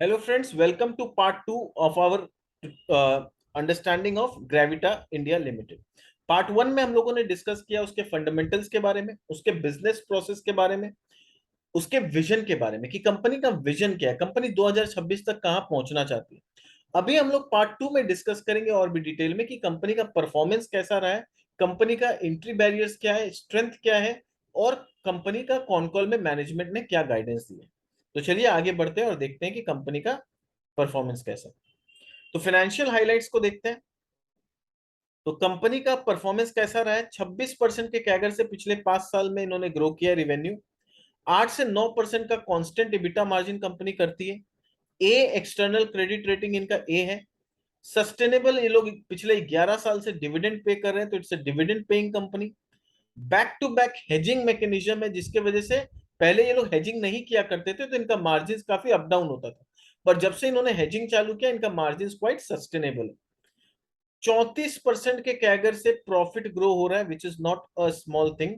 Hello friends, welcome to part 2 of our understanding of Gravita India limited. Part 1 में हम लोगों ने डिस्कस किया उसके फंडामेंटल्स के बारे में, उसके बिजनेस प्रोसेस के बारे में, उसके विजन के बारे में कि कंपनी का विजन क्या है, कंपनी 2026 तक कहां पहुंचना चाहती है। अभी हम लोग पार्ट 2 में डिस्कस करेंगे और भी डिटेल में कि कंपनी का परफॉर्मेंस कैसा रहा है, कंपनी का एंट्री बैरियर्स क्या है, स्ट्रेंथ क्या है और कंपनी का कॉन कॉल में मैनेजमेंट ने क्या गाइडेंस दी है। तो चलिए आगे बढ़ते हैं और देखते हैं कि कंपनी का परफॉर्मेंस कैसा है। तो फाइनेंशियल हाइलाइट्स को देखते हैं। तो कंपनी का परफॉर्मेंस कैसा रहा है? 26% के कैगर से पिछले 5 साल में इन्होंने ग्रो किया रेवेन्यू। 8 से 9% का कांस्टेंट इबिटा मार्जिन कंपनी करती है। ए एक्सटर्नल क्रेडिट रेटिंग इनका ए है। सस्टेनेबल, ये लोग पिछले 11 साल से डिविडेंड पे कर रहे हैं, तो it's a dividend paying company. Back to back hedging mechanism है, जिसके वजह से पहले ये लोग हेजिंग नहीं किया करते थे तो इनका मार्जिन काफी अप डाउन होता था, पर जब से इन्होंने हेजिंग चालू किया इनका मार्जिन क्वाइट सस्टेनेबल है। 34% के कैगर से प्रॉफिट ग्रो हो रहा है, which is not a small thing.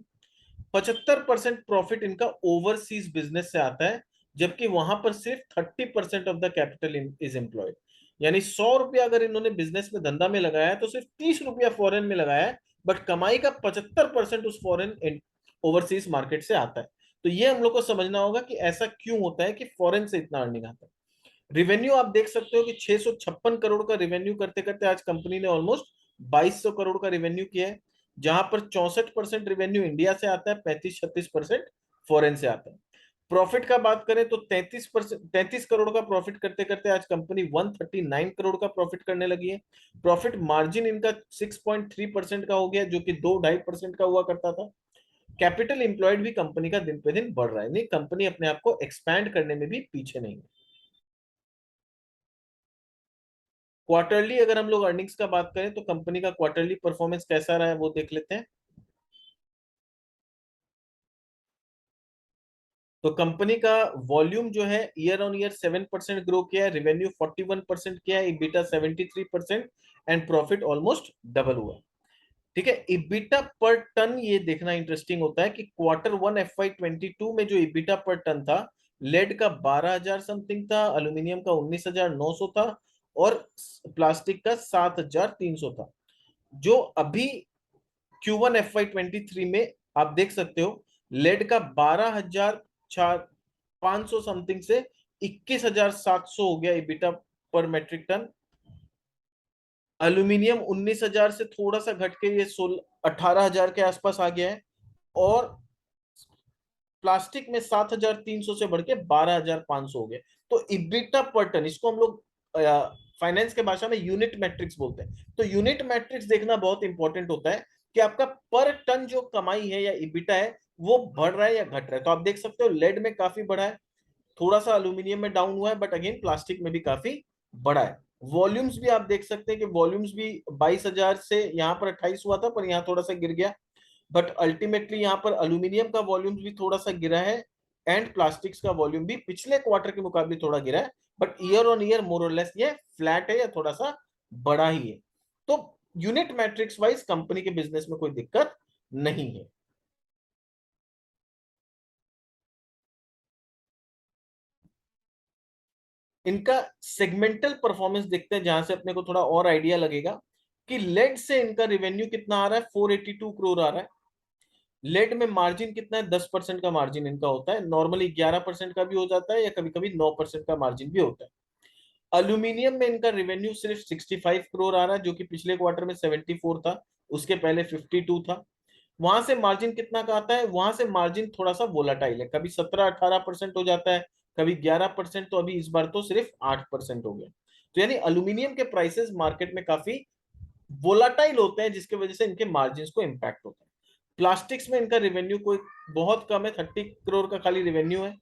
75% profit इनका ओवरसीज बिजनेस से आता है, जबकि वहां पर सिर्फ 30% of the capital is employed. यानी 100 रुपया अगर इन्होंने बिजनेस में धंधा में लगाया है तो सिर्फ 30 रुपया फॉरेन में लगाया है, बट कमाई का 75% उस फॉरेन ओवरसीज मार्केट से आता है। तो ये हम लोग को समझना होगा कि ऐसा क्यों होता है कि फॉरेन से इतना अर्निंग आता है। रिवेन्यू आप देख सकते हो कि 656 करोड़ का रिवेन्यू करते करते आज कंपनी ने ऑलमोस्ट 2200 करोड़ का रिवेन्यू किया है, जहां पर 64% रिवेन्यू इंडिया से आता है, 35-36% फॉरेन से आता है। प्रॉफिट का बात करें तो 33 करोड़ का प्रॉफिट करते करते आज कंपनी 139 करोड़ का प्रॉफिट करने लगी है। प्रॉफिट मार्जिन इनका 6.3% का हो गया, जो कि 2-2.5% का हुआ करता था। कैपिटल इंप्लॉयड भी कंपनी का दिन पे दिन बढ़ रहा है, नहीं कंपनी अपने आप को एक्सपैंड करने में भी पीछे नहीं है। क्वार्टरली अगर हम लोग अर्निंग्स का बात करें तो कंपनी का क्वार्टरली परफॉर्मेंस कैसा रहा है वो देख लेते हैं। तो कंपनी का वॉल्यूम जो है ईयर ऑन ईयर 7% ग्रो किया है, रेवेन्यू 41% किया है, EBITDA 73% and profit almost double हुआ। ठीक है, इबिटा पर टन ये देखना इंटरेस्टिंग होता है कि क्वार्टर 1 FY22 में जो इबिटा पर टन था, लेड का 12,000 समथिंग था, अल्यूमिनियम का 19,900 था और प्लास्टिक का 7,300 था। जो अभी Q1 FY23 में आप देख सकते हो, लेड का 12,500 समथिंग से 21,700 हो गया इबिटा पर मेट्रिक टन। एल्यूमिनियम 19,000 से थोड़ा सा घट के ये 18,000 के आसपास आ गया है। और प्लास्टिक में 7,300 से बढ़ के 12,500 हो गया। तो इबिटा पर टन, इसको हम लोग फाइनेंस के भाषा में यूनिट मैट्रिक्स बोलते हैं। तो यूनिट मैट्रिक्स देखना बहुत इंपॉर्टेंट होता है कि आपका पर टन जो कमाई है या इबिटा है वो बढ़ रहा है या घट रहा है। तो आप देख सकते हो लेड में काफी बढ़ा है, थोड़ा सा अल्यूमिनियम में डाउन हुआ है, बट अगेन प्लास्टिक में भी काफी बड़ा है। वॉल्यूम्स भी आप देख सकते हैं कि वॉल्यूम्स भी 22,000 से यहाँ पर 28 हुआ था, पर यहाँ थोड़ा सा गिर गया। बट अल्टीमेटली यहाँ पर अल्यूमिनियम का वॉल्यूम भी थोड़ा सा गिरा है एंड प्लास्टिक्स का वॉल्यूम भी पिछले क्वार्टर के मुकाबले थोड़ा गिरा है, बट ईयर ऑन ईयर मोर और लेस ये फ्लैट है या थोड़ा सा बड़ा ही है। तो यूनिट मैट्रिक्स वाइज कंपनी के बिजनेस में कोई दिक्कत नहीं है। इनका सेगमेंटल परफॉर्मेंस देखते हैं, जहां से अपने को थोड़ा और आइडिया लगेगा कि लेड से इनका रेवेन्यू कितना आ रहा है, 482 करोड़ आ रहा है। लेड में मार्जिन कितना है, 10% का मार्जिन इनका होता है, नॉर्मली 11% का भी हो जाता है या कभी कभी 9% का मार्जिन भी होता है। अल्यूमिनियम में इनका रेवेन्यू सिर्फ 65 करोड़ आ रहा है, जो कि पिछले क्वार्टर में 74 था, उसके पहले 52 था। वहां से मार्जिन कितना का आता है, वहां से मार्जिन थोड़ा सा वोलाटाइल है, कभी 17-18% हो जाता है, कभी 11%, तो अभी इस बार तो सिर्फ 8% हो गया। तो यानी अल्यूमिनियम के प्राइसेस मार्केट में काफी वोलाटाइल होते हैं, जिसकी वजह से इनके मार्जिन को इम्पैक्ट होता है। प्लास्टिक्स में इनका रेवेन्यू कोई बहुत कम है, 30 करोड़ का खाली रेवेन्यू है,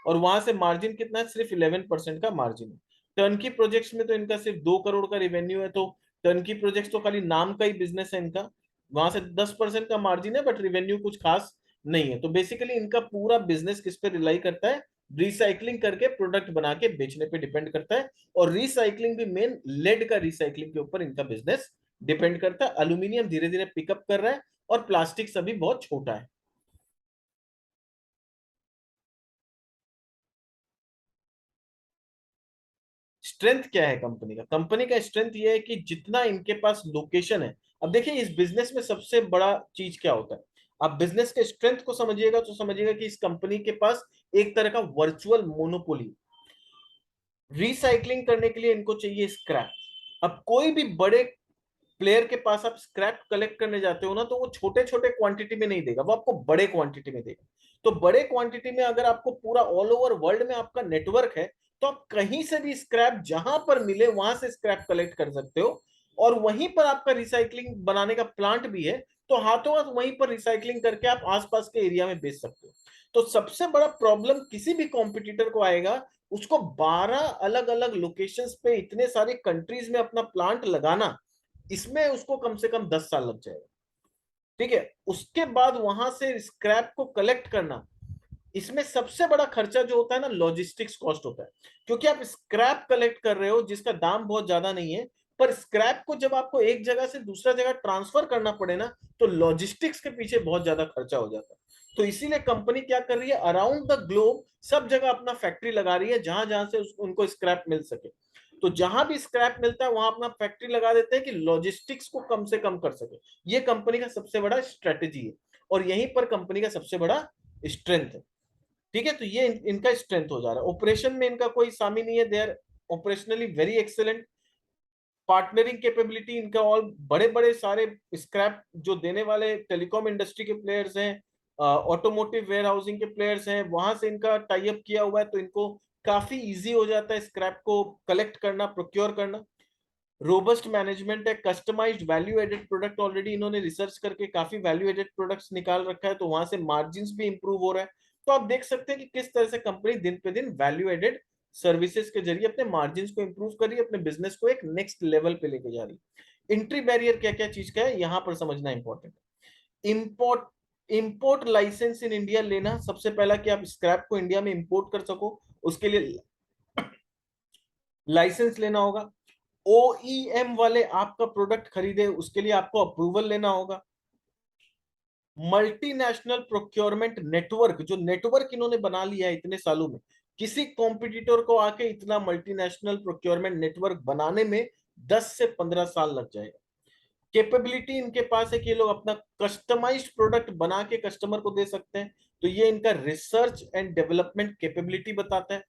और वहां से मार्जिन कितना है, सिर्फ 11% का मार्जिन है। टर्नकी प्रोजेक्ट्स में तो इनका सिर्फ 2 करोड़ का रेवेन्यू है, तो टर्नकी प्रोजेक्ट्स तो खाली नाम का ही बिजनेस है इनका, वहां से 10% का मार्जिन है, बट रेवेन्यू कुछ खास नहीं है। तो बेसिकली इनका पूरा बिजनेस किस पे रिलाई करता है, रिसाइकलिंग करके प्रोडक्ट बना के बेचने पे डिपेंड करता है। और रिसाइकलिंग भी मेन लेड का रिसाइकलिंग के ऊपर इनका बिजनेस डिपेंड करता है। अल्यूमिनियम धीरे धीरे पिकअप कर रहा है और प्लास्टिक अभी बहुत छोटा है। स्ट्रेंथ क्या है कंपनी का? कंपनी का स्ट्रेंथ ये है कि जितना इनके पास लोकेशन है। अब देखिए इस बिजनेस में सबसे बड़ा चीज क्या होता है, आप बिजनेस के स्ट्रेंथ को समझिएगा तो समझिएगा कि इस कंपनी के पास एक तरह का वर्चुअल मोनोपोली। रिसाइकलिंग करने के लिए इनको चाहिए स्क्रैप। अब कोई भी बड़े प्लेयर के पास आप स्क्रैप कलेक्ट करने जाते हो ना, तो वो छोटे छोटे क्वांटिटी में नहीं देगा, वो आपको बड़े क्वांटिटी में देगा। तो बड़े क्वांटिटी में अगर आपको पूरा ऑल ओवर वर्ल्ड में आपका नेटवर्क है, तो आप कहीं से भी स्क्रैप जहां पर मिले वहां से स्क्रैप कलेक्ट कर सकते हो। और वहीं पर आपका रिसाइकलिंग बनाने का प्लांट भी है, तो हाथों हाथ वहीं पर रिसाइकलिंग करके आप आसपास के एरिया में बेच सकते हो। तो सबसे बड़ा प्रॉब्लम किसी भी कॉम्पिटिटर को आएगा, उसको 12 अलग अलग लोकेशंस पे इतने सारे कंट्रीज में अपना प्लांट लगाना, इसमें उसको कम से कम 10 साल लग जाएगा। ठीक है, उसके बाद वहां से स्क्रैप को कलेक्ट करना, इसमें सबसे बड़ा खर्चा जो होता है ना, लॉजिस्टिक्स कॉस्ट होता है। क्योंकि आप स्क्रैप कलेक्ट कर रहे हो जिसका दाम बहुत ज्यादा नहीं है, पर स्क्रैप को जब आपको एक जगह से दूसरा जगह ट्रांसफर करना पड़े ना, तो लॉजिस्टिक्स के पीछे बहुत ज्यादा खर्चा हो जाता है। तो इसीलिए कंपनी क्या कर रही है, अराउंड द ग्लोब सब जगह अपना फैक्ट्री लगा रही है, जहां जहां से उनको स्क्रैप मिल सके। तो जहां भी स्क्रैप मिलता है वहां अपना फैक्ट्री लगा देते हैं कि लॉजिस्टिक्स को कम से कम कर सके। ये कंपनी का सबसे बड़ा स्ट्रेटेजी है, और यहीं पर कंपनी का सबसे बड़ा स्ट्रेंथ है। ठीक है, तो ये इनका स्ट्रेंथ हो जा रहा है। ऑपरेशन में इनका कोई सामी नहीं है, they are operationally very excellent. Partnering capability इनका, और बड़े बड़े सारे स्क्रैप जो देने वाले टेलीकॉम इंडस्ट्री के प्लेयर्स हैं, ऑटोमोटिव वेयर हाउसिंग के प्लेयर्स हैं, वहां से इनका टाई अप किया हुआ है, तो इनको काफी इजी हो जाता है स्क्रैप को कलेक्ट करना, प्रोक्योर करना। रोबस्ट मैनेजमेंट है, customised value added product, already इन्होंने रिसर्च करके काफी वैल्यू एडेड प्रोडक्ट्स निकाल रखा है, तो वहां से मार्जिन भी इंप्रूव हो रहा है। तो आप देख सकते हैं कि किस तरह से कंपनी दिन पे दिन वैल्यू एडेड सर्विसेज के जरिए अपने मार्जिन को इंप्रूव कर रही है, अपने बिजनेस को एक नेक्स्ट लेवल पे लेके जा रही है। एंट्री बैरियर क्या क्या चीज का है यहां पर समझना इंपॉर्टेंट है। Import import licence in India लेना, सबसे पहला कि आप स्क्रैप को इंडिया में इंपोर्ट कर सको, उसके लिए लाइसेंस लेना होगा। ओईएम वाले आपका प्रोडक्ट खरीदे, उसके लिए आपको अप्रूवल लेना होगा। मल्टीनेशनल प्रोक्योरमेंट नेटवर्क, जो नेटवर्क इन्होंने बना लिया है इतने सालों में, किसी कॉम्पिटिटर को आके इतना मल्टीनेशनल प्रोक्योरमेंट नेटवर्क बनाने में 10 से 15 साल लग जाएगा। कैपेबिलिटी इनके पास है कि ये लोग अपना कस्टमाइज्ड प्रोडक्ट बना के कस्टमर को दे सकते हैं, तो ये इनका रिसर्च एंड डेवलपमेंट कैपेबिलिटी बताता है।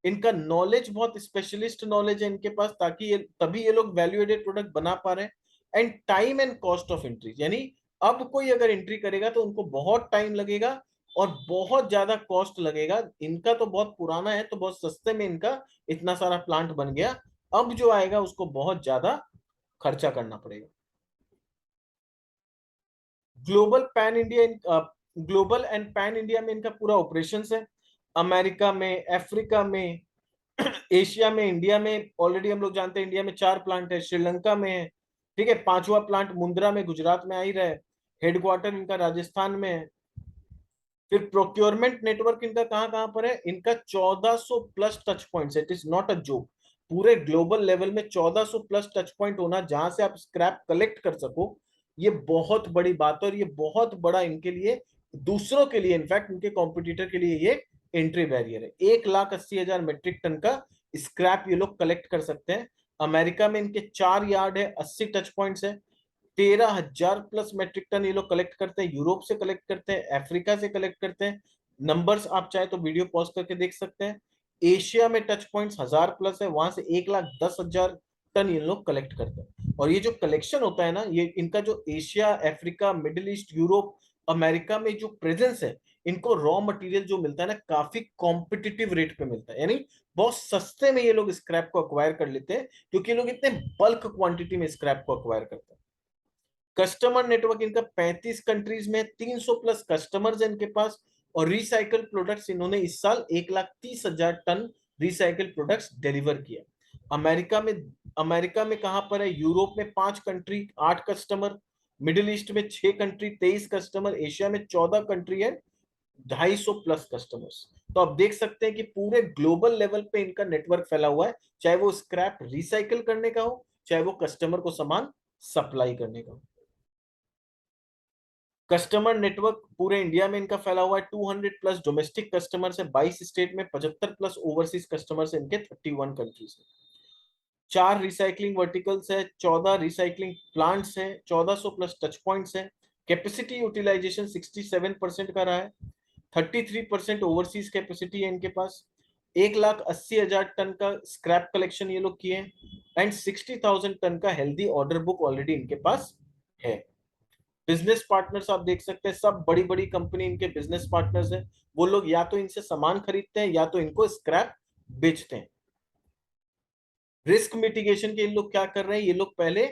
इनका नॉलेज बहुत स्पेशलिस्ट नॉलेज है इनके पास, ताकि ये तभी ये लोग वैल्यू एडेड प्रोडक्ट बना पा रहे हैं। And time and cost of entry, यानी अब कोई अगर एंट्री करेगा तो उनको बहुत टाइम लगेगा और बहुत ज्यादा कॉस्ट लगेगा। इनका तो बहुत पुराना है, तो बहुत सस्ते में इनका इतना सारा प्लांट बन गया। अब जो आएगा उसको बहुत ज्यादा खर्चा करना पड़ेगा। Global pan India, global and pan India में इनका पूरा ऑपरेशन है। अमेरिका में, अफ्रीका में, एशिया में, इंडिया में ऑलरेडी हम लोग जानते हैं इंडिया में 4 प्लांट है, श्रीलंका में है। ठीक है, 5वां प्लांट मुंद्रा में गुजरात में आ ही रहा है। हेडक्वार्टर इनका राजस्थान में है। फिर प्रोक्योरमेंट नेटवर्क इनका कहाँ कहाँ पर है, इनका 1400 plus touch points, it is not a joke. पूरे ग्लोबल लेवल में 1400 प्लस टच पॉइंट होना जहां से आप स्क्रैप कलेक्ट कर सको, ये बहुत बड़ी बात है। और ये बहुत बड़ा इनके लिए, दूसरों के लिए, इनफैक्ट इनके कॉम्पिटिटर के लिए ये एंट्री बैरियर है। 1,80,000 मेट्रिक टन का स्क्रैप ये लोग कलेक्ट कर सकते हैं। अमेरिका में इनके 4 यार्ड है, 80 टच पॉइंट्स है। 13,000 प्लस मेट्रिक टन ये लोग कलेक्ट करते हैं, यूरोप से कलेक्ट करते हैं, अफ्रीका से कलेक्ट करते हैं। नंबर्स आप चाहे तो वीडियो पॉज करके देख सकते हैं। एशिया में टच पॉइंट्स 1,000 प्लस है, वहां से 1,10,000 टन ये लोग कलेक्ट करते हैं। और ये जो कलेक्शन होता है ना, ये इनका जो Asia, Africa, middle east, Europe, America में जो प्रेजेंस है, इनको रॉ मटेरियल जो मिलता है ना, काफी कॉम्पिटिटिव रेट पे मिलता है। यानी बहुत सस्ते में ये लोग स्क्रैप को अक्वायर कर लेते हैं, क्योंकि ये लोग इतने बल्क क्वांटिटी में स्क्रैप को अक्वायर करते हैं। कस्टमर नेटवर्क इनका 35 कंट्रीज में, 300 प्लस कस्टमर्स है इनके पास। और रिसाइकल प्रोडक्ट्स इन्होंने इस साल 1,30,000 टन रिसाइकल प्रोडक्ट्स डिलीवर किया। अमेरिका में, अमेरिका में कहां पर है, यूरोप में 5 कंट्री 8 कस्टमर, मिडिल ईस्ट में 6 कंट्री 23 कस्टमर, एशिया में 14 कंट्री है 250 प्लस कस्टमर्स। तो आप देख सकते हैं कि पूरे ग्लोबल लेवल पे इनका नेटवर्क फैला हुआ है, चाहे वो स्क्रैप रिसाइकल करने का हो, चाहे वो कस्टमर को सामान सप्लाई करने का हो। कस्टमर नेटवर्क पूरे इंडिया में इनका फैला हुआ है। 200 प्लस डोमेस्टिक कस्टमर्स है 22 स्टेट में, 75 प्लस ओवरसीज कस्टमर्स है इनके 31 कंट्रीज में। 4 रिसाइकलिंग वर्टिकल्स है, 14 रिसाइकलिंग प्लांट्स है, 1400 प्लस टच पॉइंट्स है। कैपेसिटी यूटिलाइजेशन 67% का रहा है। 33% ओवरसीज कैपेसिटी है इनके पास। 1,80,000 टन का स्क्रैप कलेक्शन ये लोग किए हैं, एंड 60,000 टन का हेल्दी ऑर्डर बुक ऑलरेडी इनके पास है। बिजनेस पार्टनर्स आप देख सकते हैं, सब बड़ी बड़ी कंपनी इनके बिजनेस पार्टनर्स है। वो लोग या तो इनसे सामान खरीदते हैं या तो इनको स्क्रैप बेचते हैं। रिस्क मिटिगेशन के इन लोग क्या कर रहे हैं, ये लोग पहले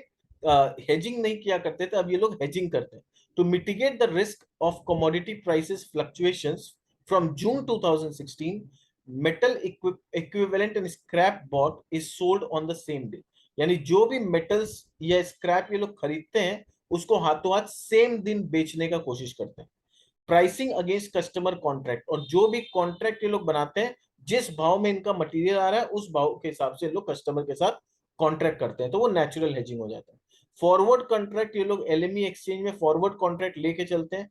हेजिंग नहीं किया करते थे, अब ये लोग हेजिंग करते हैं। To mitigate the risk of commodity prices fluctuations from June 2016, metal equivalent and scrap bought is sold on the same day. यानी जो भी मेटल्स या स्क्रैप ये लोग खरीदते हैं उसको हाथों हाथ सेम दिन बेचने का कोशिश करते हैं। प्राइसिंग अगेंस्ट कस्टमर कॉन्ट्रैक्ट, और जो भी कॉन्ट्रैक्ट ये लोग बनाते हैं, जिस भाव में इनका मटेरियल आ रहा है उस भाव के हिसाब से लोग कस्टमर के साथ कॉन्ट्रैक्ट करते हैं, तो वो नेचुरल हेजिंग हो जाता है। फॉरवर्ड कॉन्ट्रैक्ट, ये लोग एलएमई एक्सचेंज में फॉरवर्ड कॉन्ट्रैक्ट लेके चलते हैं।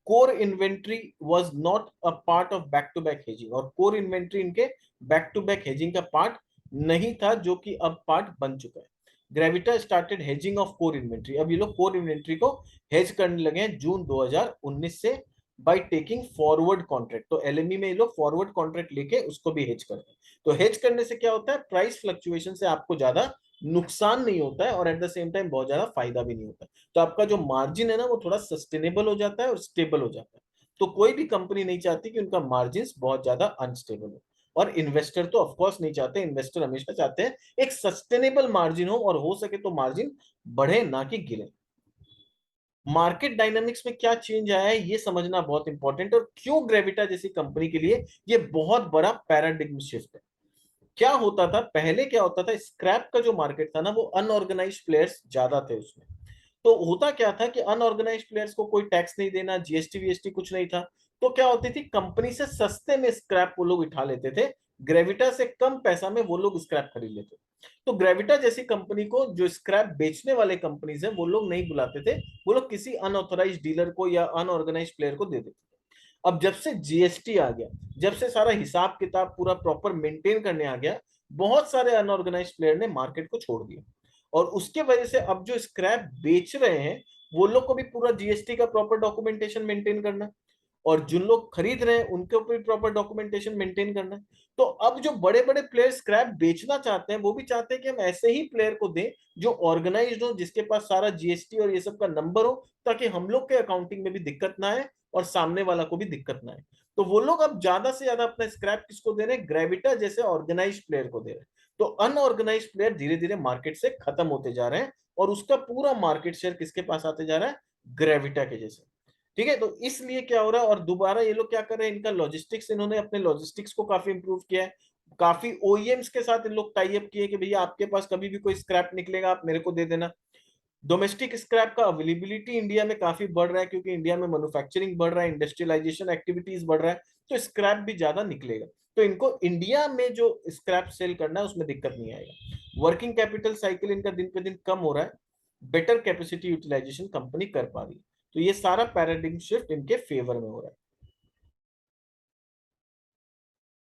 Core inventory was not a part of back to back hedging, और कोर इन्वेंट्री इनके बैक टू बैक हेजिंग का पार्ट नहीं था, जो कि अब पार्ट बन चुका है। Gravita started hedging of core inventory, अब ये लोग कोर इन्वेंट्री को हेज करने लगे हैं जून 2019 से, बाय टेकिंग फॉरवर्ड कॉन्ट्रैक्ट। तो एलएमई में ये लोग फॉरवर्ड कॉन्ट्रैक्ट लेके उसको भी हेज करते हैं। तो हेज करने से क्या होता है, प्राइस फ्लक्चुएशन से आपको ज्यादा नुकसान नहीं होता है, और एट द सेम टाइम बहुत ज्यादा फायदा भी नहीं होता है। तो आपका जो मार्जिन है ना वो थोड़ा सस्टेनेबल हो जाता है और स्टेबल हो जाता है। तो कोई भी कंपनी नहीं चाहती कि उनका मार्जिन बहुत ज्यादा अनस्टेबल हो, और इन्वेस्टर तो ऑफकोर्स नहीं चाहते। इन्वेस्टर हमेशा चाहते हैं एक सस्टेनेबल मार्जिन हो, और हो सके तो मार्जिन बढ़े ना कि गिरे। मार्केट डायनामिक्स में क्या चेंज आया है ये समझना बहुत इंपॉर्टेंट है, और क्यों ग्रेविटा जैसी कंपनी के लिए ये बहुत बड़ा पैराडिग्म शिफ्ट है। क्या होता था पहले, क्या होता था, स्क्रैप का जो मार्केट था ना वो अनऑर्गेनाइज्ड प्लेयर्स ज्यादा थे उसमें। तो होता क्या था कि अनऑर्गेनाइज्ड प्लेयर्स को कोई टैक्स नहीं देना, जीएसटी वीएसटी कुछ नहीं था। तो क्या होती थी, कंपनी से सस्ते में स्क्रैप वो लोग उठा लेते थे, ग्रेविटा से कम पैसा में वो लोग स्क्रैप खरीद लेते। तो ग्रेविटा जैसी कंपनी को जो स्क्रैप बेचने वाले कंपनीज है वो लोग नहीं बुलाते थे, वो लोग किसी अनऑथोराइज डीलर को या अनऑर्गेनाइज प्लेयर को दे देते थे। अब जब से जीएसटी आ गया, जब से सारा हिसाब किताब पूरा प्रॉपर मेंटेन करने आ गया, बहुत सारे अनऑर्गेनाइज प्लेयर ने मार्केट को छोड़ दिया, और उसके वजह से अब जो स्क्रैप बेच रहे हैं वो लोग को भी पूरा जीएसटी का प्रॉपर डॉक्यूमेंटेशन मेंटेन करना है, और जिन लोग खरीद रहे हैं उनके ऊपर प्रॉपर डॉक्यूमेंटेशन मेंटेन करना है। तो अब जो बड़े बड़े प्लेयर स्क्रैप बेचना चाहते हैं वो भी चाहते हैं कि हम ऐसे ही प्लेयर को दें जो ऑर्गेनाइज्ड हो, जिसके पास सारा जीएसटी और ये सब का नंबर हो, ताकि हम लोग के अकाउंटिंग में भी दिक्कत ना आए और सामने वाला को भी दिक्कत ना आए। तो वो लोग अब ज्यादा से ज्यादा अपना स्क्रैप किसको दे रहे हैं, ग्रेविटा जैसे ऑर्गेनाइज प्लेयर को दे रहे हैं। तो अनऑर्गेनाइज प्लेयर धीरे धीरे मार्केट से खत्म होते जा रहे हैं, और उसका पूरा मार्केट शेयर किसके पास आते जा रहा है, ग्रेविटा के जैसे। ठीक है, तो इसलिए क्या हो रहा है, और दोबारा ये लोग क्या कर रहे हैं, इनका लॉजिस्टिक्स, इन्होंने अपने लॉजिस्टिक्स को काफी इंप्रूव किया है। काफी ओईएम्स के साथ इन लोग टाई अप किए कि भैया आपके पास कभी भी कोई स्क्रैप निकलेगा आप मेरे को दे देना। डोमेस्टिक स्क्रैप का अवेलेबिलिटी इंडिया में काफी बढ़ रहा है, क्योंकि इंडिया में मैन्युफैक्चरिंग बढ़ रहा है, इंडस्ट्रियलाइजेशन एक्टिविटीज बढ़ रहा है, तो स्क्रैप भी ज्यादा निकलेगा। तो इनको इंडिया में जो स्क्रैप सेल करना है उसमें दिक्कत नहीं आएगा। वर्किंग कैपिटल साइकिल इनका दिन पे दिन कम हो रहा है, बेटर कैपेसिटी यूटिलाइजेशन कंपनी कर पा रही है। तो ये सारा पैराडिग्म शिफ्ट इनके फेवर में हो रहा है।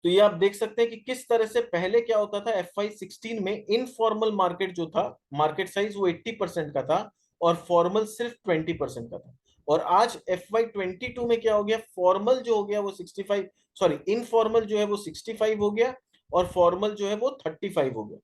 तो ये आप देख सकते हैं कि किस तरह से पहले क्या होता था, FY16 में इनफॉर्मल मार्केट जो था, मार्केट साइज वो 80% का था, और फॉर्मल सिर्फ 20% का था। और आज FY22 में क्या हो गया, फॉर्मल जो हो गया वो 65, सॉरी इनफॉर्मल जो है वो 65 हो गया, और फॉर्मल जो है वो 35 हो गया।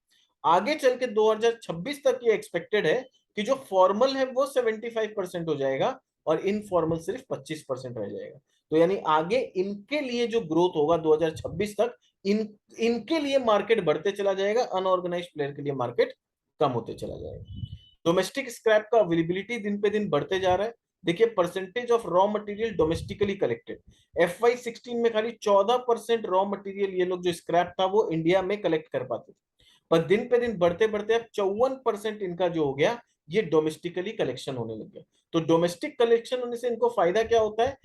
आगे चल के 2026 तक ये एक्सपेक्टेड है कि जो फॉर्मल है वो 75% हो जाएगा, और इनफॉर्मल सिर्फ 25% रह जाएगा। तो यानी आगे इनके लिए जो ग्रोथ होगा 2026 तक, इनके लिए मार्केट बढ़ते चला जाएगा, अनऑर्गेनाइज्ड प्लेयर के लिए मार्केट कम होते चला जाएगा। डोमेस्टिक स्क्रैप का अवेलेबिलिटी दिन पे दिन बढ़ते जा रहा है। देखिए percentage of raw material domestically collected, FY16 में खाली 14% रॉ मटेरियल ये लोग जो स्क्रैप था वो इंडिया में कलेक्ट कर पाते थे, पर दिन पे दिन बढ़ते बढ़ते अब 54% इनका जो हो गया ये डोमेस्टिकली कलेक्शन होने लग गया। तो डोमेस्टिक कलेक्शन होने से इनको फायदा क्या होता है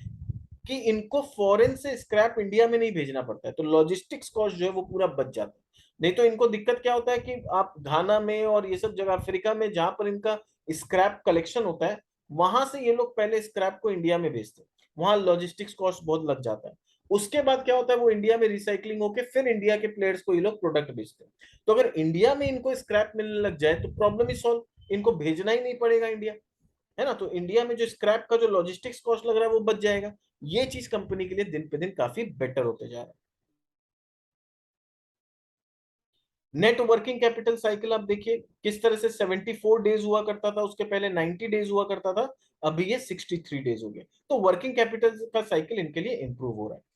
कि इनको फॉरेन से स्क्रैप इंडिया में नहीं भेजना पड़ता है, तो लॉजिस्टिक्स कॉस्ट जो है वो पूरा बच जाता है। नहीं तो इनको दिक्कत क्या होता है कि आप घाना में और ये सब जगह अफ्रीका में जहां पर इनका स्क्रैप कलेक्शन होता है, वहां से ये लोग पहले स्क्रैप को इंडिया में भेजते हैं, वहां लॉजिस्टिक्स कॉस्ट बहुत लग जाता है। उसके बाद क्या होता है, वो इंडिया में रिसाइकलिंग होके फिर इंडिया के प्लेयर्स को ये लोग प्रोडक्ट बेचते हैं। तो अगर इंडिया में इनको स्क्रैप मिलने लग जाए तो प्रॉब्लम ही सॉल्व, इनको भेजना ही नहीं पड़ेगा इंडिया, है ना। तो इंडिया में जो स्क्रैप का जो लॉजिस्टिक्स कॉस्ट लग रहा है वो बच जाएगा। ये चीज कंपनी के लिए दिन पे दिन काफी बेटर होते जा रहा है। नेट वर्किंग कैपिटल साइकिल आप देखिए किस तरह से 74 डेज हुआ करता था, उसके पहले 90 डेज हुआ करता था, अभी ये 63 डेज हो गए। तो वर्किंग कैपिटल का साइकिल इनके लिए इंप्रूव हो रहा है।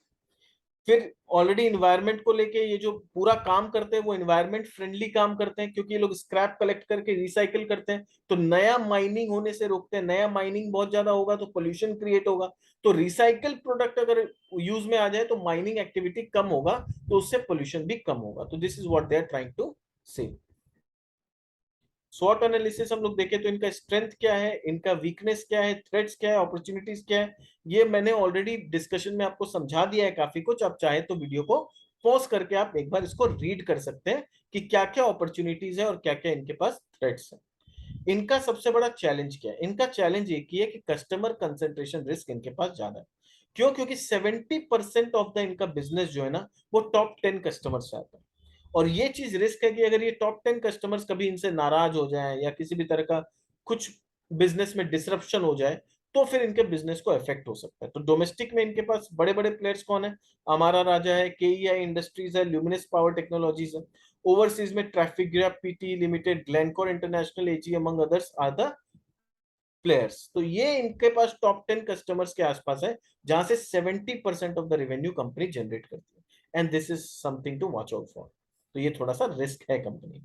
फिर ऑलरेडी इन्वायरमेंट को लेके ये जो पूरा काम करते हैं वो इन्वायरमेंट फ्रेंडली काम करते हैं, क्योंकि ये लोग स्क्रैप कलेक्ट करके रिसाइकिल करते हैं, तो नया माइनिंग होने से रोकते हैं। नया माइनिंग बहुत ज्यादा होगा तो पोल्यूशन क्रिएट होगा। तो रिसाइकल प्रोडक्ट अगर यूज में आ जाए तो माइनिंग एक्टिविटी कम होगा, तो उससे पोल्यूशन भी कम होगा। तो this is what they are trying to say. स्वॉट एनालिसिस हम लोग देखें तो इनका स्ट्रेंथ क्या है, इनका वीकनेस क्या है, थ्रेट्स क्या है, अपॉर्चुनिटीज क्या है, ये मैंने ऑलरेडी डिस्कशन में आपको समझा दिया है काफी कुछ। आप चाहे तो वीडियो को पॉज करके आप एक बार इसको रीड कर सकते हैं कि क्या क्या अपॉर्चुनिटीज है और क्या क्या इनके पास थ्रेट्स है। इनका सबसे बड़ा चैलेंज क्या है, इनका चैलेंज एक ही है कि कस्टमर कंसंट्रेशन रिस्क इनके पास ज्यादा है। क्यों? क्योंकि 70% ऑफ द इनका बिजनेस जो है ना वो टॉप 10 कस्टमर से आता है। और ये चीज रिस्क है कि अगर ये टॉप 10 कस्टमर्स कभी इनसे नाराज हो जाए या किसी भी तरह का कुछ बिजनेस में डिसरप्शन हो जाए तो फिर इनके बिजनेस को इफेक्ट हो सकता है। तो डोमेस्टिक में इनके पास बड़े बड़े प्लेयर्स कौन है? हमारा राजा है, केईआई इंडस्ट्रीज है, ल्यूमिनस पावर टेक्नोलॉजीज है। ओवरसीज में Trafigura, PT limited, Glencore International, AG among others are the players. तो ये इनके पास टॉप 10 कस्टमर्स के आसपास है, जहां से 70% of the revenue company generate करती है। And this is something to watch out for. तो ये थोड़ा सा रिस्क है कंपनी।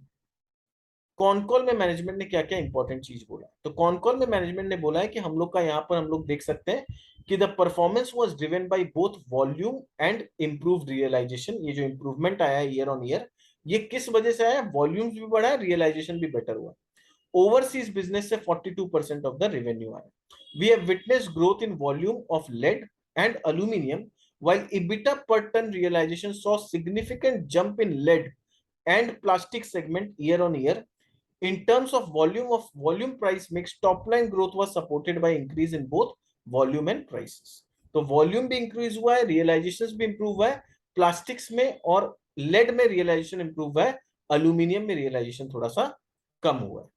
कॉनकॉल में मैनेजमेंट ने क्या क्या इंपॉर्टेंट चीज बोला? तो कॉनकॉल में मैनेजमेंट ने बोला है कि हम लोग का यहाँ पर हम लोग देख सकते हैं कि the performance was driven by both volume and improved realisation. ये जो इंप्रूवमेंट आया है ईयर ऑन ईयर, ये किस वजह से आया? वॉल्यूम्स भी बढ़ा है, रियलाइजेशन भी बेटर हुआ। ओवरसीज बिजनेस से 42% ऑफ द रेवेन्यू आया। We have witness growth in volume of lead and aluminium, while EBITDA per ton realization saw significant jump in lead and plastic segment year on year. In terms of volume price mix, top line growth was supported by increase in both volume and prices. तो volume भी increase हुआ है, realisation भी improve हुआ है, plastics में और lead में रियलाइजेशन इंप्रूव हुआ है, अल्यूमिनियम में रियलाइजेशन थोड़ा सा कम हुआ है।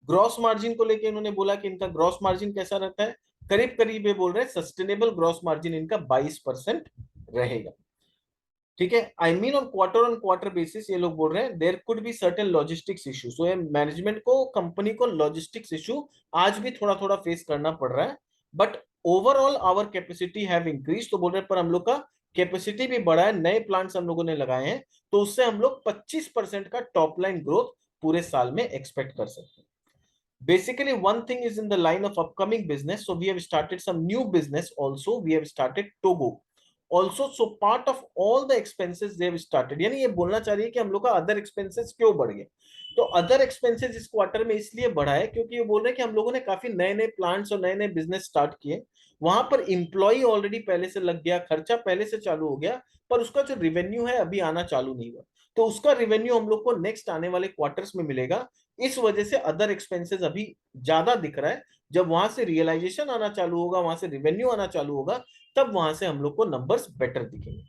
ग्रॉस मार्जिन को लेके इन्होंने बोला कि इनका ग्रॉस मार्जिन कैसा रहता है, करीब करीब ये बोल रहे हैं सस्टेनेबल ग्रॉस मार्जिन इनका 22% रहेगा। ठीक है, I mean on quarter basis ये लोग बोल रहे हैं there could be certain logistics issue. So management को, कंपनी को लॉजिस्टिक्स इशू आज भी थोड़ा थोड़ा फेस करना पड़ रहा है, but overall our capacity have increase. तो बोल रहे हैं पर हम लोग का कैपेसिटी भी बढ़ा है, नए प्लांट्स हम लोगों ने लगाए हैं, तो उससे हम लोग 25% का टॉप लाइन ग्रोथ पूरे साल में एक्सपेक्ट कर सकते हैं। Basically, one thing is in the line of upcoming business. So we have started some new business also. We have started Togo also. So part of all the expenses they have started. यानी ये बोलना चाह रही है कि हम लोग का अदर एक्सपेंसेस क्यों बढ़ गए? तो अदर एक्सपेंसेस इस क्वार्टर में इसलिए बढ़ा है क्योंकि ये बोल रहे हैं कि हम लोगों ने काफी नए नए प्लांट्स और नए नए बिजनेस स्टार्ट किए। वहां पर इंप्लॉय ऑलरेडी पहले से लग गया, खर्चा पहले से चालू हो गया, पर उसका जो रिवेन्यू है अभी आना चालू नहीं हुआ। तो उसका रिवेन्यू हम लोग को नेक्स्ट आने वाले क्वार्टर्स में मिलेगा। इस वजह से अदर एक्सपेंसेस अभी ज्यादा दिख रहा है। जब वहां से रियलाइजेशन आना चालू होगा, वहां से रिवेन्यू आना चालू होगा, तब वहां से हम लोग को नंबर्स बेटर दिखेंगे।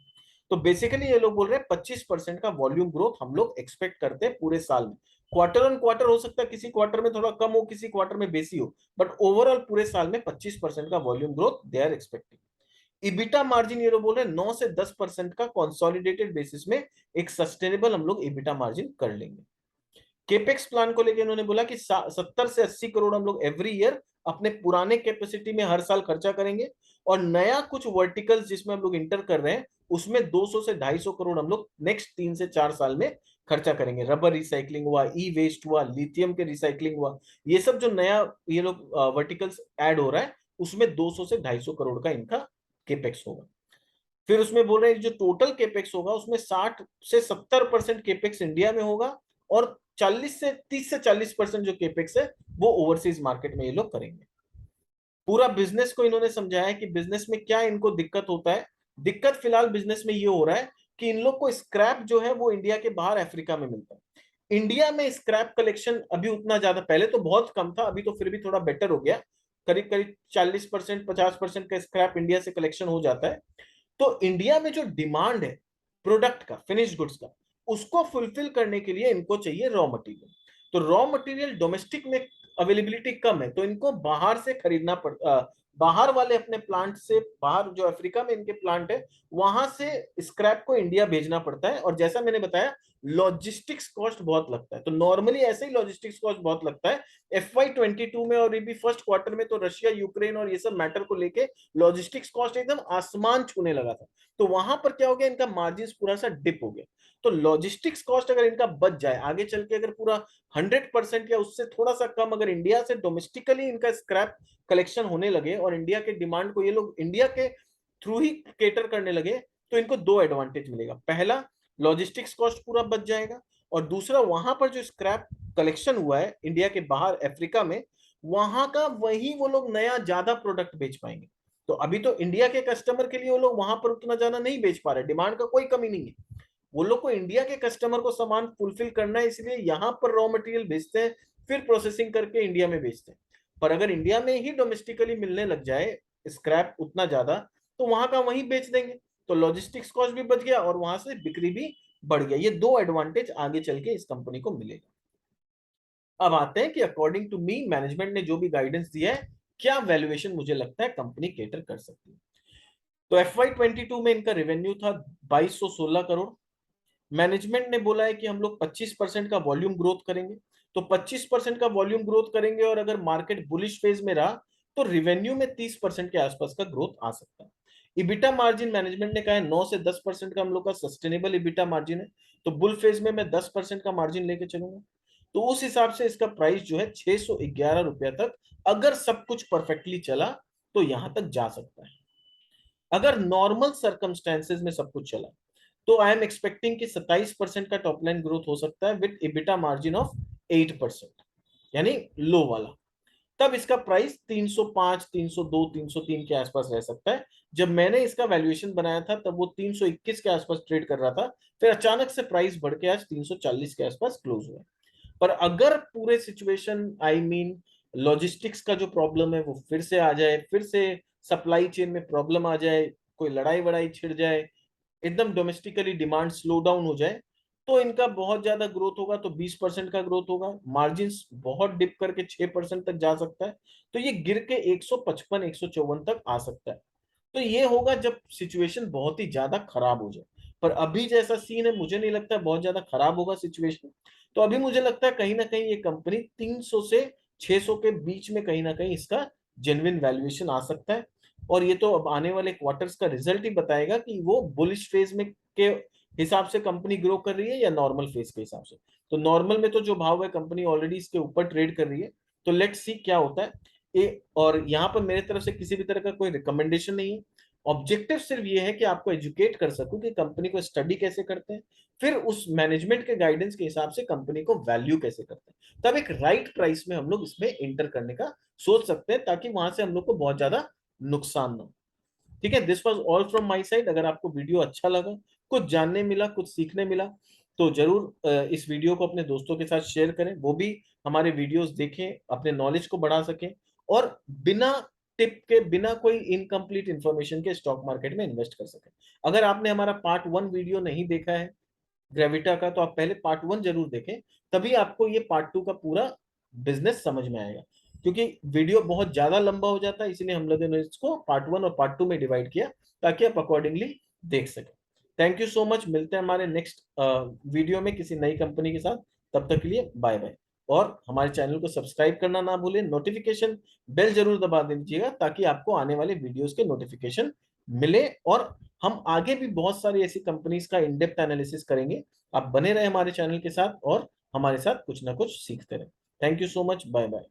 तो बेसिकली ये लोग बोल रहे हैं 25% का वॉल्यूम ग्रोथ हम लोग एक्सपेक्ट करते हैं पूरे साल में। क्वार्टर ऑन क्वार्टर हो सकता है किसी क्वार्टर में थोड़ा कम हो, किसी क्वार्टर में बेसी हो, बट ओवरऑल पूरे साल में 25% का volume growth they are expecting. EBITDA margin ये लोग बोल रहे हैं 9 से 10% का कंसोलिडेटेड बेसिस में एक सस्टेनेबल हम लोग इबिटा मार्जिन कर लेंगे। केपेक्स प्लान को लेकर इन्होंने बोला कि 70 से 80 करोड़ हम लोग एवरी ईयर अपने पुराने कैपेसिटी में हर साल खर्चा करेंगे, और नया कुछ वर्टिकल्स जिसमें हम लोग इंटर कर रहे हैं उसमें 200 से 250 करोड़ हम लोग नेक्स्ट 3 से 4 साल में खर्चा करेंगे। रबर रिसाइकलिंग हुआ, ई वेस्ट हुआ, लिथियम के रिसाइकलिंग हुआ, ये सब जो नया ये लोग वर्टिकल्स ऐड हो रहा है उसमें 200 से 250 करोड़ का इनका केपेक्स होगा। फिर उसमें बोल रहे हैं जो टोटल केपेक्स होगा उसमें 60 से 70% केपेक्स इंडिया में होगा, और 30 से 40% जो केपेक्स है वो ओवरसीज मार्केट में ये लोग करेंगे। पूरा बिजनेस को इन्होंने समझाया कि बिजनेस में क्या इनको दिक्कत होता है। दिक्कत फिलहाल बिजनेस में ये हो रहा है कि इन लोग को स्क्रैप जो है वो इंडिया के बाहर अफ्रीका में मिलता है। इंडिया में स्क्रैप कलेक्शन अभी उतना ज्यादा, पहले तो बहुत कम था, अभी तो फिर भी थोड़ा बेटर हो गया। करीब करीब 40%, 50% का स्क्रैप इंडिया से कलेक्शन हो जाता है। तो इंडिया में जो डिमांड है प्रोडक्ट का, फिनिश गुड्स का, उसको फुलफिल करने के लिए इनको चाहिए रॉ मटेरियल। तो रॉ मटेरियल डोमेस्टिक में अवेलेबिलिटी कम है, तो इनको बाहर से खरीदना बाहर वाले अपने प्लांट से, बाहर जो अफ्रीका में इनके प्लांट है वहां से स्क्रैप को इंडिया भेजना पड़ता है। और जैसा मैंने बताया लॉजिस्टिक्स कॉस्ट बहुत लगता है, तो नॉर्मली ऐसे ही लॉजिस्टिक्स कॉस्ट बहुत लगता है। FY22 में और ये भी फर्स्ट क्वार्टर में तो रशिया यूक्रेन और ये सब मैटर को लेके लॉजिस्टिक्स कॉस्ट एकदम आसमान छूने लगा था। तो वहां पर क्या हो गया, इनका मार्जिन पूरा सा डिप हो गया। तो लॉजिस्टिक्स कॉस्ट अगर इनका बच जाए आगे चल के, अगर पूरा 100% या उससे थोड़ा सा कम अगर इंडिया से डोमेस्टिकली इनका स्क्रैप कलेक्शन होने लगे और इंडिया के डिमांड को ये लोग इंडिया के थ्रू ही केटर करने लगे, तो इनको दो एडवांटेज मिलेगा। पहला, लॉजिस्टिक्स कॉस्ट पूरा बच जाएगा, और दूसरा, वहां पर जो स्क्रैप कलेक्शन हुआ है इंडिया के बाहर अफ्रीका में, वहां का वही वो लोग नया ज्यादा प्रोडक्ट बेच पाएंगे। तो अभी तो इंडिया के कस्टमर के लिए वो लोग वहां पर उतना ज्यादा नहीं बेच पा रहे, डिमांड का कोई कमी नहीं है, वो लोग को इंडिया के कस्टमर को सामान फुलफिल करना है, इसलिए यहां पर रॉ मटेरियल बेचते हैं, फिर प्रोसेसिंग करके इंडिया में बेचते हैं। पर अगर इंडिया में ही डोमेस्टिकली मिलने लग जाए स्क्रैप उतना ज्यादा, तो वहां का वहीं बेच देंगे, तो लॉजिस्टिक्स कॉस्ट भी बच गया और वहां से बिक्री भी बढ़ गया। ये दो एडवांटेज आगे चल के इस कंपनी को मिलेगा। अब आते हैं कि अकॉर्डिंग टू मी मैनेजमेंट ने जो भी गाइडेंस दिया है, क्या वैल्यूएशन मुझे लगता है कंपनी केटर कर सकती है। तो FY22 में इनका रेवेन्यू था 2216 करोड़। मैनेजमेंट ने बोला है कि हम लोग 25% का वॉल्यूम ग्रोथ करेंगे। तो 25% का वॉल्यूम ग्रोथ करेंगे, और अगर मार्केट बुलिश फेज में रहा तो रिवेन्यू में 30% के आसपास का ग्रोथ आ सकता है। इबिटा मार्जिन मैनेजमेंट ने कहा है 9 से 10% का हम लोग का सस्टेनेबल इबिटा मार्जिन है। तो बुल फेज में मैं 10% का मार्जिन लेके चलूंगा। तो उस हिसाब से इसका प्राइस जो है 611 रुपया तक, अगर सब कुछ परफेक्टली चला तो यहां तक जा सकता है। अगर नॉर्मल सर्कमस्टेंसेज में सब कुछ चला तो आई एम एक्सपेक्टिंग कि 27% का टॉप लाइन ग्रोथ हो सकता है विद इबिटा मार्जिन ऑफ 8%, यानी लो वाला। तब इसका प्राइस 305, 302, 303 के आसपास रह सकता है। जब मैंने इसका वैल्यूएशन बनाया था तब वो 321 के आसपास ट्रेड कर रहा था, फिर अचानक से प्राइस बढ़ के आज 340 के आसपास क्लोज हुआ। पर अगर पूरे सिचुएशन, आई मीन लॉजिस्टिक्स का जो प्रॉब्लम है वो फिर से आ जाए, फिर से सप्लाई चेन में प्रॉब्लम आ जाए, कोई लड़ाई वड़ाई छिड़ जाए, एकदम डोमेस्टिकली डिमांड स्लो डाउन हो जाए, तो इनका बहुत ज्यादा ग्रोथ होगा, तो 20% का ग्रोथ होगा। मार्जिन बहुत डिप करके 6% तक जा सकता है, तो ये गिर के 155, 154 तक आ सकता है। तो ये होगा जब सिचुएशन बहुत ही ज्यादा खराब हो जाए। पर अभी जैसा सीन है मुझे नहीं लगता बहुत ज्यादा खराब होगा सिचुएशन। तो अभी मुझे लगता है कहीं ना कहीं ये कंपनी 300 से 600 के बीच में कहीं ना कहीं इसका जेन्युइन वैल्यूएशन आ सकता है। और ये तो अब आने वाले क्वार्टर्स का रिजल्ट ही बताएगा कि वो बुलिश फेज में के हिसाब से कंपनी ग्रो कर रही है या नॉर्मल फेज के हिसाब से। तो नॉर्मल में तो जो भाव है कंपनी ऑलरेडी इसके ऊपर ट्रेड कर रही है। तो लेट्स सी क्या होता है। और यहाँ पर मेरे तरफ से किसी भी तरह का कोई रिकमेंडेशन नहीं है। ऑब्जेक्टिव सिर्फ ये है कि आपको एजुकेट कर सकूं कि कंपनी को स्टडी कैसे करते हैं, फिर उस मैनेजमेंट के गाइडेंस के हिसाब से कंपनी को वैल्यू कैसे करते हैं, तब एक राइट प्राइस में हम लोग इसमें एंटर करने का सोच सकते हैं, ताकि वहां से हम लोग को बहुत ज्यादा नुकसान ना हो। ठीक है, this was all from my side. अगर आपको वीडियो अच्छा लगा, कुछ जानने मिला, कुछ सीखने मिला, तो जरूर इस वीडियो को अपने दोस्तों के साथ शेयर करें, वो भी हमारे वीडियोस देखें, अपने नॉलेज को बढ़ा सकें, और बिना टिप के, बिना कोई इनकम्प्लीट इंफॉर्मेशन के स्टॉक मार्केट में इन्वेस्ट कर सकें। अगर आपने हमारा पार्ट 1 वीडियो नहीं देखा है ग्रेविटा का, तो आप पहले पार्ट 1 जरूर देखें, तभी आपको ये पार्ट 2 का पूरा बिजनेस समझ में आएगा। क्योंकि वीडियो बहुत ज्यादा लंबा हो जाता है, इसलिए हम लोगों ने इसको पार्ट 1 और पार्ट 2 में डिवाइड किया, ताकि आप अकॉर्डिंगली देख सकें। थैंक यू सो मच, मिलते हैं हमारे नेक्स्ट वीडियो में किसी नई कंपनी के साथ। तब तक के लिए बाय बाय। और हमारे चैनल को सब्सक्राइब करना ना भूलें, नोटिफिकेशन बेल जरूर दबा दीजिएगा, ताकि आपको आने वाले वीडियोस के नोटिफिकेशन मिले। और हम आगे भी बहुत सारी ऐसी कंपनीज का इन डेप्थ एनालिसिस करेंगे। आप बने रहे हमारे चैनल के साथ और हमारे साथ कुछ ना कुछ सीखते रहे। Thank you so much, bye bye.